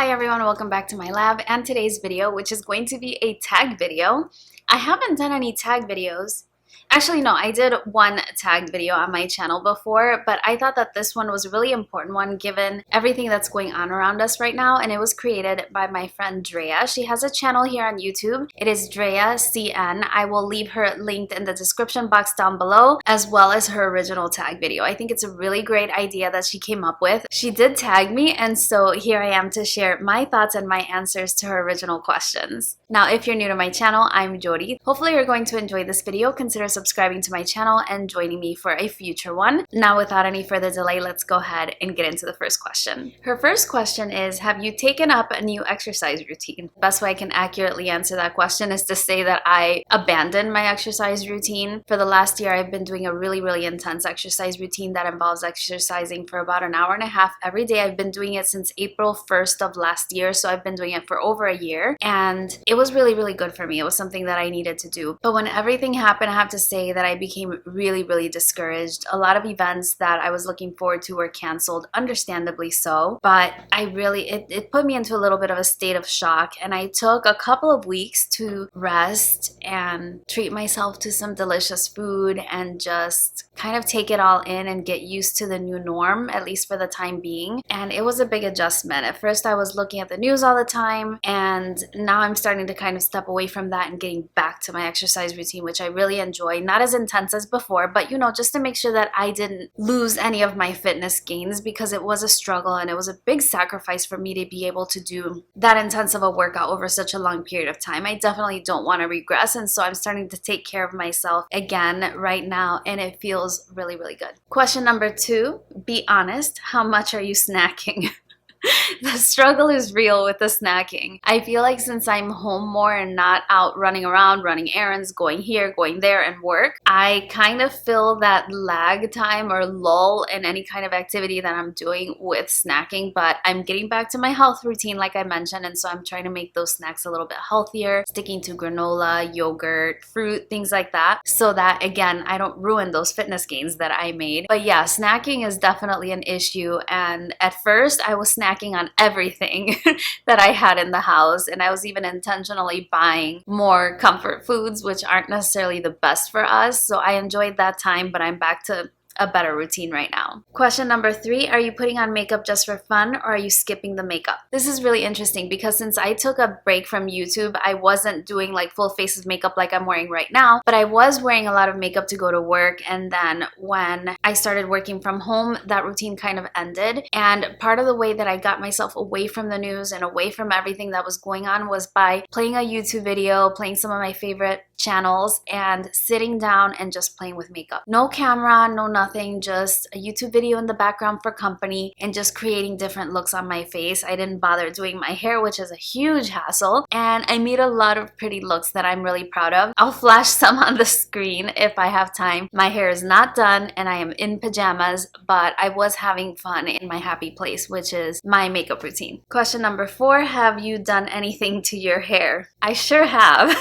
Hi everyone, welcome back to my lab and today's video, which is going to be a tag video. I haven't done any tag videos. Actually, no, I did one tag video on my channel before, but I thought that this one was a really important one given everything that's going on around us right now, and it was created by my friend Drea. She has a channel here on YouTube. It is Drea CN. I will leave her linked in the description box down below, as well as her original tag video. I think it's a really great idea that she came up with. She did tag me, and so here I am to share my thoughts and my answers to her original questions. Now, if you're new to my channel, I'm Jody. Hopefully you're going to enjoy this video. Consider subscribing to my channel and joining me for a future one. Now, without any further delay, let's go ahead and get into the first question. Her first question is, have you taken up a new exercise routine? The best way I can accurately answer that question is to say that I abandoned my exercise routine. For the last year, I've been doing a really intense exercise routine that involves exercising for about an hour and a half every day. I've been doing it since April 1st of last year, so I've been doing it for over a year, and it was really good for me. It was something that I needed to do. But when everything happened, I have to say that I became really discouraged. A lot of events that I was looking forward to were canceled, understandably so, but it put me into a little bit of a state of shock, and I took a couple of weeks to rest and treat myself to some delicious food and just kind of take it all in and get used to the new norm, at least for the time being. And it was a big adjustment. At first I was looking at the news all the time, and now I'm starting to kind of step away from that and getting back to my exercise routine, which I really enjoy. Not as intense as before, but just to make sure that I didn't lose any of my fitness gains, because it was a struggle and it was a big sacrifice for me to be able to do that intense of a workout over such a long period of time. I definitely don't want to regress, and so I'm starting to take care of myself again right now, and it feels really good. Question number 2, be honest, how much are you snacking? The struggle is real with the snacking. I feel like since I'm home more and not out running around, running errands, going here, going there, and work, I kind of fill that lag time or lull in any kind of activity that I'm doing with snacking. But I'm getting back to my health routine, like I mentioned, and so I'm trying to make those snacks a little bit healthier, sticking to granola, yogurt, fruit, things like that, so that, again, I don't ruin those fitness gains that I made. But yeah, snacking is definitely an issue, and at first I was snacking on everything that I had in the house, and I was even intentionally buying more comfort foods, which aren't necessarily the best for us. So I enjoyed that time, but I'm back to a better routine right now. Question number 3, are you putting on makeup just for fun, or are you skipping the makeup? This is really interesting because since I took a break from YouTube, I wasn't doing like full face of makeup like I'm wearing right now, but I was wearing a lot of makeup to go to work, and then when I started working from home, that routine kind of ended. And part of the way that I got myself away from the news and away from everything that was going on was by playing a YouTube video, playing some of my favorite channels, and sitting down and just playing with makeup. No camera, no nothing, just a YouTube video in the background for company, and just creating different looks on my face. I didn't bother doing my hair, which is a huge hassle, and I made a lot of pretty looks that I'm really proud of. I'll flash some on the screen if I have time. My hair is not done and I am in pajamas, but I was having fun in my happy place, which is my makeup routine. Question number 4, have you done anything to your hair? I sure have.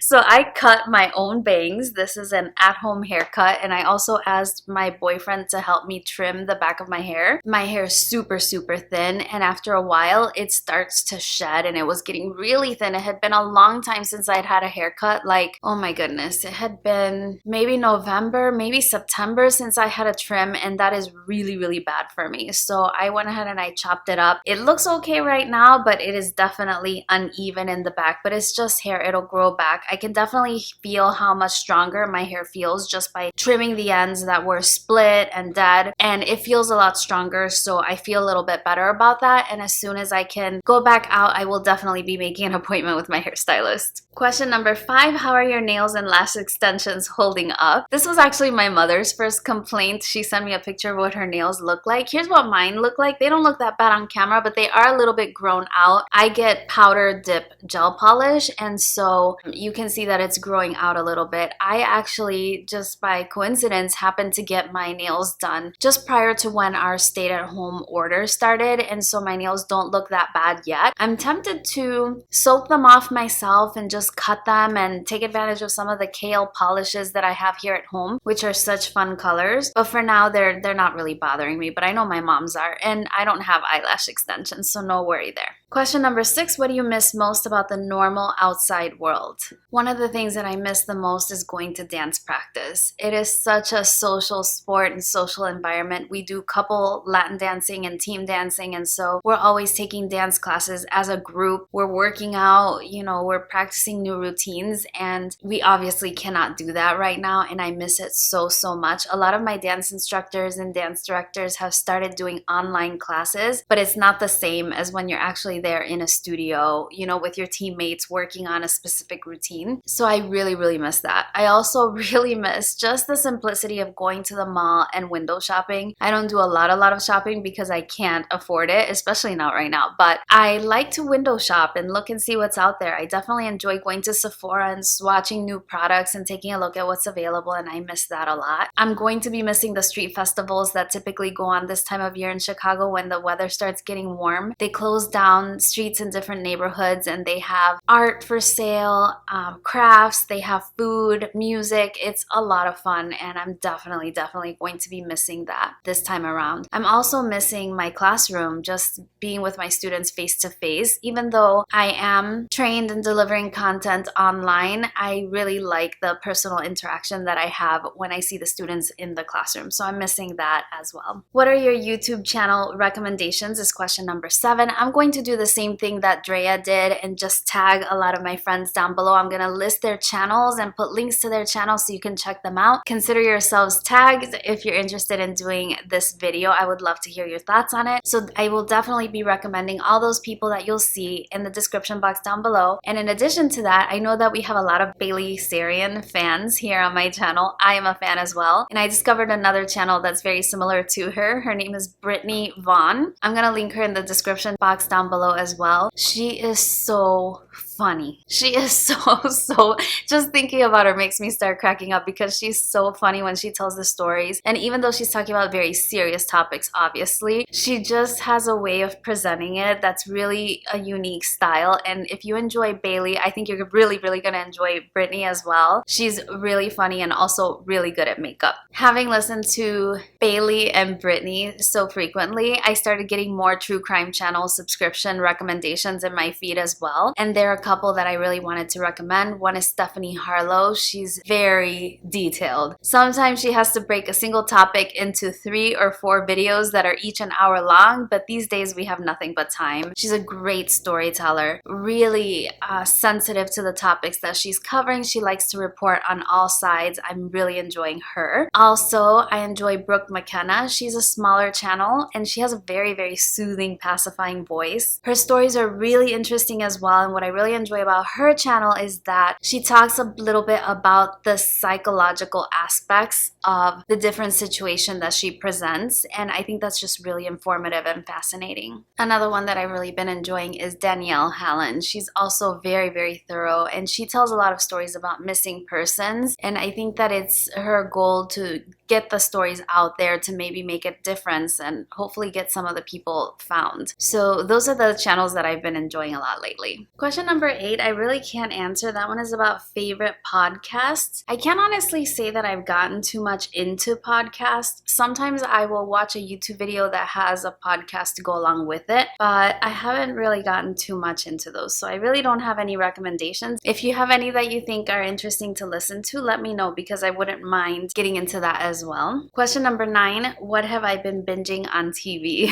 So I cut my own bangs. This is an at-home haircut, and I also asked my boyfriend to help me trim the back of my hair. My hair is super thin, and after a while it starts to shed, and it was getting really thin. It had been a long time since I'd had a haircut. Like, oh my goodness, it had been maybe November, maybe September since I had a trim, and that is really bad for me. So I went ahead and I chopped it up. It looks okay right now, but it is definitely uneven in the back, but it's just hair. It'll grow back. I can definitely feel how much stronger my hair feels just by trimming the ends that were split and dead, and it feels a lot stronger, so I feel a little bit better about that. And as soon as I can go back out, I will definitely be making an appointment with my hairstylist. Question number 5, how are your nails and lash extensions holding up? This was actually my mother's first complaint. She sent me a picture of what her nails look like. Here's what mine look like. They don't look that bad on camera, but they are a little bit grown out. I get powder dip gel polish, and so you can see that it's growing out a little bit. I actually, just by coincidence, happened to get my nails done just prior to when our stay-at-home order started, and so my nails don't look that bad yet. I'm tempted to soak them off myself and just cut them and take advantage of some of the kale polishes that I have here at home, which are such fun colors. But for now, they're not really bothering me, but I know my mom's are, and I don't have eyelash extensions, so no worry there. Question number 6, what do you miss most about the normal outside world? One of the things that I miss the most is going to dance practice. It is such a social sport and social environment. We do couple Latin dancing and team dancing, and so we're always taking dance classes as a group. We're working out, we're practicing new routines, and we obviously cannot do that right now, and I miss it so much. A lot of my dance instructors and dance directors have started doing online classes, but it's not the same as when you're actually there in a studio, with your teammates working on a specific routine. So I really miss that. I also really miss just the simplicity of going to the mall and window shopping. I don't do a lot of shopping because I can't afford it, especially not right now, but I like to window shop and look and see what's out there. I definitely enjoy going to Sephora and swatching new products and taking a look at what's available, and I miss that a lot. I'm going to be missing the street festivals that typically go on this time of year in Chicago when the weather starts getting warm. They close down streets in different neighborhoods, and they have art for sale, crafts, they have food, music. It's a lot of fun, and I'm definitely going to be missing that this time around. I'm also missing my classroom, just being with my students face to face. Even though I am trained in delivering content online, I really like the personal interaction that I have when I see the students in the classroom, so I'm missing that as well. What are your YouTube channel recommendations is question number 7. I'm going to do the same thing that Drea did and just tag a lot of my friends down below. I'm gonna list their channels and put links to their channels so you can check them out. Consider yourselves tagged if you're interested in doing this video. I would love to hear your thoughts on it. So I will definitely be recommending all those people that you'll see in the description box down below. And in addition to that, I know that we have a lot of Bailey Sarian fans here on my channel. I am a fan as well, and I discovered another channel that's very similar to her. Her name is Brittany Vaughn. I'm gonna link her in the description box down below as well. She is so funny. She is so just thinking about her makes me start cracking up because she's so funny when she tells the stories. And even though she's talking about very serious topics, obviously, she just has a way of presenting it that's really a unique style. And if you enjoy Bailey, I think you're really gonna enjoy Brittany as well. She's really funny and also really good at makeup. Having listened to Bailey and Brittany so frequently, I started getting more true crime channel subscription recommendations in my feed as well. And there are a couple that I really wanted to recommend. One is Stephanie Harlow. She's very detailed. Sometimes she has to break a single topic into 3 or 4 videos that are each an hour long, but these days we have nothing but time. She's a great storyteller, really sensitive to the topics that she's covering. She likes to report on all sides. I'm really enjoying her. Also, I enjoy Brooke McKenna. She's a smaller channel and she has a very soothing, pacifying voice. Her stories are really interesting as well, and what I really enjoy about her channel is that she talks a little bit about the psychological aspects of the different situation that she presents, and I think that's just really informative and fascinating. Another one that I've really been enjoying is Danielle Hallen. She's also very thorough, and she tells a lot of stories about missing persons, and I think that it's her goal to get the stories out there to maybe make a difference and hopefully get some of the people found. So those are the channels that I've been enjoying a lot lately. Question number 8, I really can't answer. That one is about favorite podcasts. I can't honestly say that I've gotten too much into podcasts. Sometimes I will watch a YouTube video that has a podcast to go along with it, but I haven't really gotten too much into those. So I really don't have any recommendations. If you have any that you think are interesting to listen to, let me know because I wouldn't mind getting into that as well. Question number 9, what have I been binging on TV?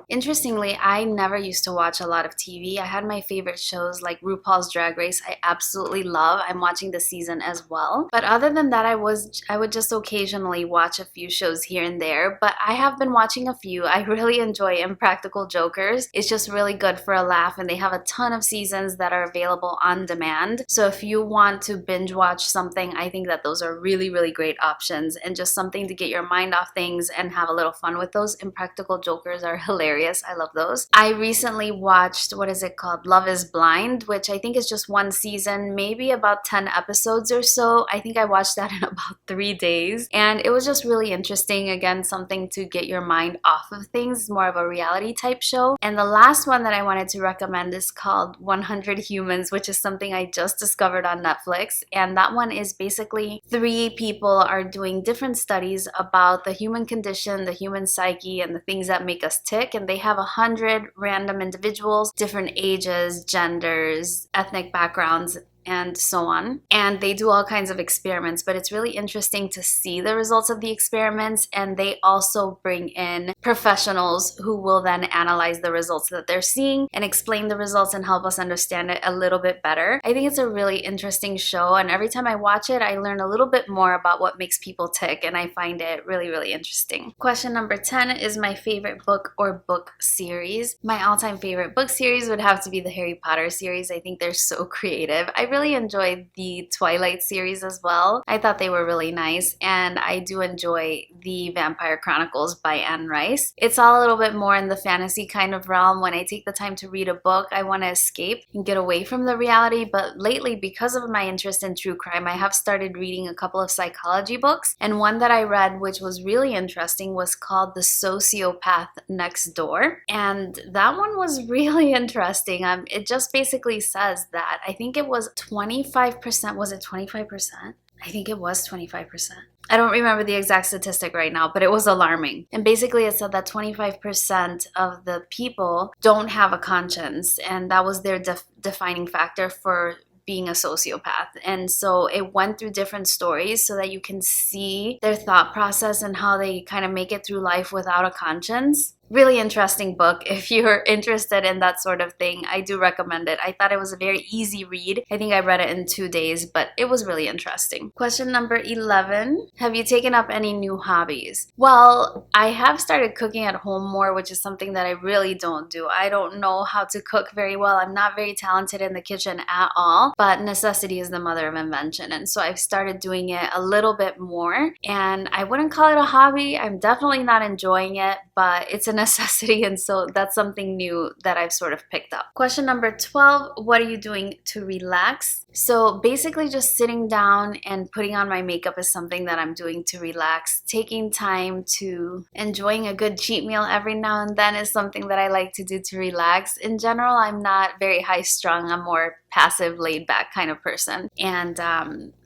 Interestingly, I never used to watch a lot of TV. I had my favorite shows like RuPaul's Drag Race. I absolutely love. I'm watching the season as well. But other than that, I would just occasionally watch a few shows here and there. But I have been watching a few. I really enjoy Impractical Jokers. It's just really good for a laugh, and they have a ton of seasons that are available on demand. So if you want to binge watch something, I think that those are really great options and just something to get your mind off things and have a little fun with those. Impractical Jokers are hilarious. hilarious. I love those. I recently watched, what is it called? Love is Blind, which I think is just one season, maybe about 10 episodes or so. I think I watched that in about 3 days, and it was just really interesting. Again, something to get your mind off of things, more of a reality type show. And the last one that I wanted to recommend is called 100 Humans, which is something I just discovered on Netflix. And that one is basically 3 people are doing different studies about the human condition, the human psyche, and the things that make us tick. And they have 100 random individuals, different ages, genders, ethnic backgrounds, and so on. And they do all kinds of experiments, but it's really interesting to see the results of the experiments. And they also bring in professionals who will then analyze the results that they're seeing and explain the results and help us understand it a little bit better. I think it's a really interesting show, and every time I watch it, I learn a little bit more about what makes people tick, and I find it really, really interesting. Question number 10 is my favorite book or book series. My all-time favorite book series would have to be the Harry Potter series. I think they're so creative. I really enjoyed the Twilight series as well. I thought they were really nice, and I do enjoy the Vampire Chronicles by Anne Rice. It's all a little bit more in the fantasy kind of realm. When I take the time to read a book, I want to escape and get away from the reality, but lately, because of my interest in true crime, I have started reading a couple of psychology books, and one that I read which was really interesting was called The Sociopath Next Door, and that one was really interesting. It just basically says that, I think it was 25%, was it 25%? I think it was 25%. I don't remember the exact statistic right now, but it was alarming. And basically it said that 25% of the people don't have a conscience, and that was their defining factor for being a sociopath. And so it went through different stories so that you can see their thought process and how they kind of make it through life without a conscience. Really interesting book. If you're interested in that sort of thing, I do recommend it. I thought it was a very easy read. I think I read it in 2 days, but it was really interesting. Question number 11. Have you taken up any new hobbies? Well, I have started cooking at home more, which is something that I really don't do. I don't know how to cook very well. I'm not very talented in the kitchen at all, but necessity is the mother of invention. And so I've started doing it a little bit more, and I wouldn't call it a hobby. I'm definitely not enjoying it, but it's a necessity, and so that's something new that I've sort of picked up. Question number 12, what are you doing to relax? So basically just sitting down and putting on my makeup is something that I'm doing to relax. Taking time to enjoying a good cheat meal every now and then is something that I like to do to relax. In general, I'm not very high strung. I'm more passive, laid back kind of person, and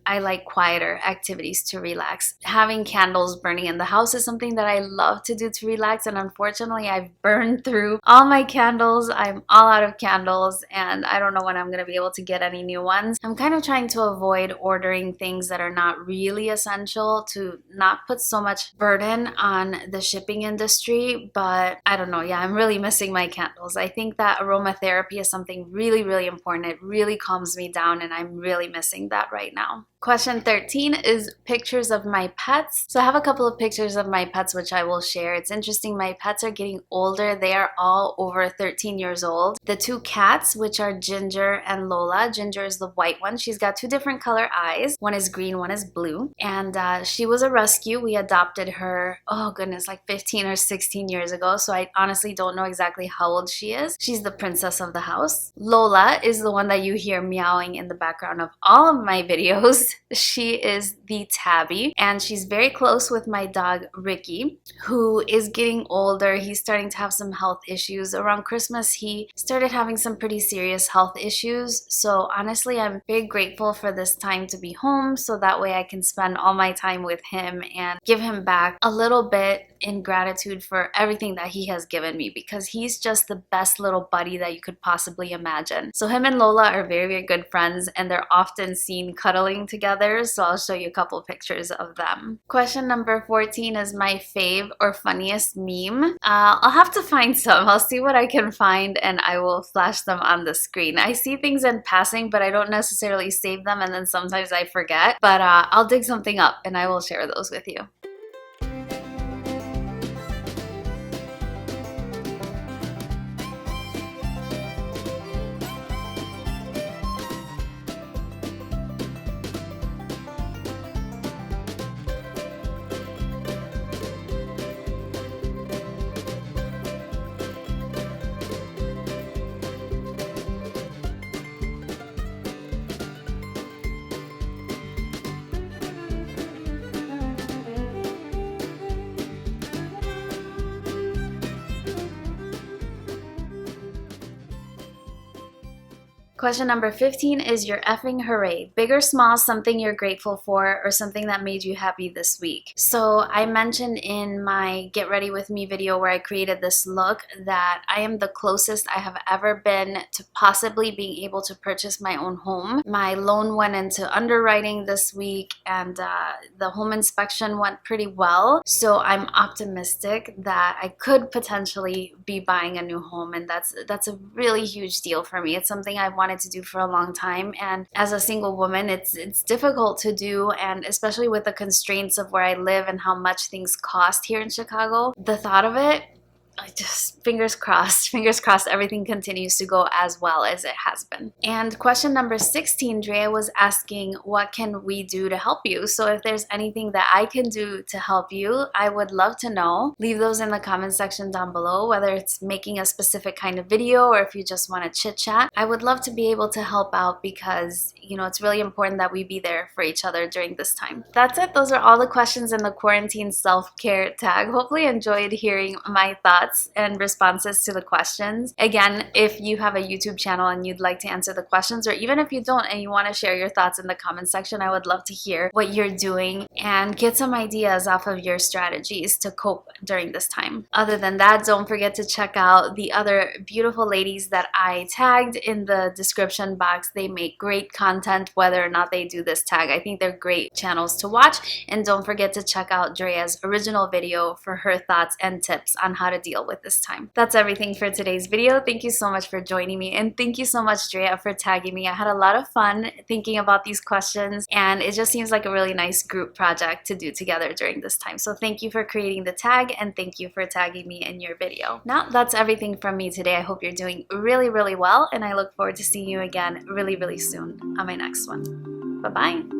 I like quieter activities to relax. Having candles burning in the house is something that I love to do to relax, and unfortunately I've burned through all my candles. I'm all out of candles, and I don't know when I'm going to be able to get any new ones. I'm kind of trying to avoid ordering things that are not really essential, to not put so much burden on the shipping industry, but I don't know. Yeah, I'm really missing my candles. I think that aromatherapy is something really, really important. It really calms me down, and I'm really missing that right now. Question 13 is pictures of my pets. So I have a couple of pictures of my pets which I will share. It's interesting, my pets are getting older. They are all over 13 years old. The 2 cats, which are Ginger and Lola. Ginger is the white one. She's got 2 different color eyes. One is green, one is blue. And she was a rescue. We adopted her, oh goodness, like 15 or 16 years ago. So I honestly don't know exactly how old she is. She's the princess of the house. Lola is the one that you hear meowing in the background of all of my videos. She is the tabby, and she's very close with my dog Ricky, who is getting older. He's starting to have some health issues. Around Christmas, he started having some pretty serious health issues. So honestly, I'm very grateful for this time to be home, so that way I can spend all my time with him and give him back a little bit in gratitude for everything that he has given me, because he's just the best little buddy that you could possibly imagine. So him and Lola are very, very good friends, and they're often seen cuddling together, so I'll show you a couple pictures of them. Question number 14 is my fave or funniest meme. I'll have to find some. I'll see what I can find, and I will flash them on the screen. I see things in passing, but I don't necessarily save them, and then sometimes I forget, but I'll dig something up and I will share those with you. Question number 15 is your effing hooray. Big or small, something you're grateful for or something that made you happy this week. So I mentioned in my Get Ready With Me video where I created this look that I am the closest I have ever been to possibly being able to purchase my own home. My loan went into underwriting this week and the home inspection went pretty well. So I'm optimistic that I could potentially be buying a new home, and that's a really huge deal for me. It's something I've wanted to do for a long time, and as a single woman it's difficult to do, and especially with the constraints of where I live and how much things cost here in Chicago, the thought of it, I just, fingers crossed everything continues to go as well as it has been. And question number 16, Drea was asking, what can we do to help you? So if there's anything that I can do to help you, I would love to know. Leave those in the comment section down below, whether it's making a specific kind of video or if you just want to chit chat. I would love to be able to help out because, you know, it's really important that we be there for each other during this time. That's it. Those are all the questions in the quarantine self-care tag. Hopefully you enjoyed hearing my thoughts and responses to the questions. Again, if you have a YouTube channel and you'd like to answer the questions, or even if you don't and you want to share your thoughts in the comment section, I would love to hear what you're doing and get some ideas off of your strategies to cope during this time. Other than that, don't forget to check out the other beautiful ladies that I tagged in the description box. They make great content whether or not they do this tag. I think they're great channels to watch. And don't forget to check out Drea's original video for her thoughts and tips on how to deal with this time. That's everything for today's video. Thank you so much for joining me, and thank you so much, Drea, for tagging me. I had a lot of fun thinking about these questions, and it just seems like a really nice group project to do together during this time. So thank you for creating the tag, and thank you for tagging me in your video. Now, that's everything from me today. I hope you're doing really, really well, and I look forward to seeing you again really, really soon on my next one. Bye-bye.